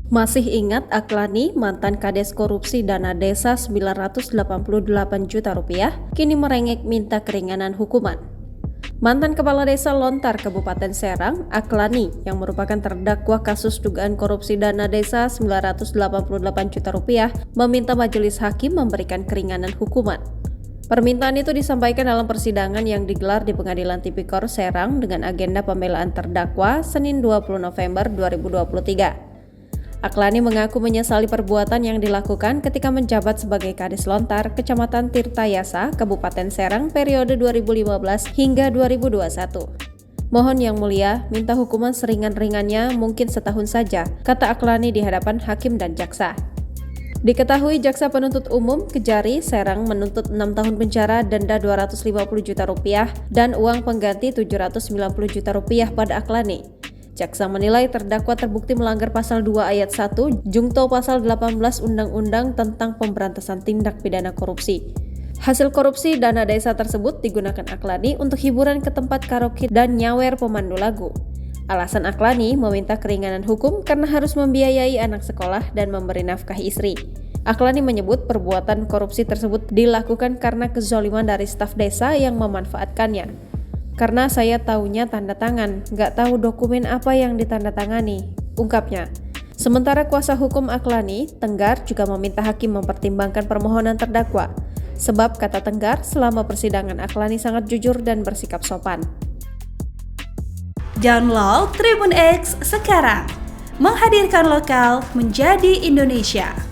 Masih ingat Aklani, mantan Kades korupsi dana desa 988 juta rupiah, kini merengek minta keringanan hukuman. Mantan Kepala Desa Lontar Kabupaten Serang, Aklani, yang merupakan terdakwa kasus dugaan korupsi dana desa 988 juta rupiah, meminta majelis hakim memberikan keringanan hukuman. Permintaan itu disampaikan dalam persidangan yang digelar di Pengadilan Tipikor Serang dengan agenda pembelaan terdakwa Senin 20 November 2023. Aklani mengaku menyesali perbuatan yang dilakukan ketika menjabat sebagai Kades Lontar, Kecamatan Tirtayasa, Kabupaten Serang periode 2015 hingga 2021. Mohon Yang Mulia, minta hukuman seringan-ringannya mungkin setahun saja, kata Aklani di hadapan hakim dan jaksa. Diketahui jaksa penuntut umum Kejari Serang menuntut 6 tahun penjara, denda 250 juta rupiah, dan uang pengganti 790 juta rupiah pada Aklani. Jaksa menilai terdakwa terbukti melanggar pasal 2 ayat 1 Jungto pasal 18 Undang-Undang tentang Pemberantasan Tindak Pidana Korupsi. Hasil korupsi dana desa tersebut digunakan Aklani untuk hiburan ke tempat karaoke dan nyawer pemandu lagu. Alasan Aklani meminta keringanan hukum karena harus membiayai anak sekolah dan memberi nafkah istri. Aklani menyebut perbuatan korupsi tersebut dilakukan karena kezaliman dari staf desa yang memanfaatkannya. Karena saya taunya tanda tangan, nggak tahu dokumen apa yang ditandatangani, ungkapnya. Sementara kuasa hukum Aklani, Tenggar, juga meminta hakim mempertimbangkan permohonan terdakwa. Sebab, kata Tenggar, selama persidangan Aklani sangat jujur dan bersikap sopan. Download Tribun X sekarang, menghadirkan lokal menjadi Indonesia.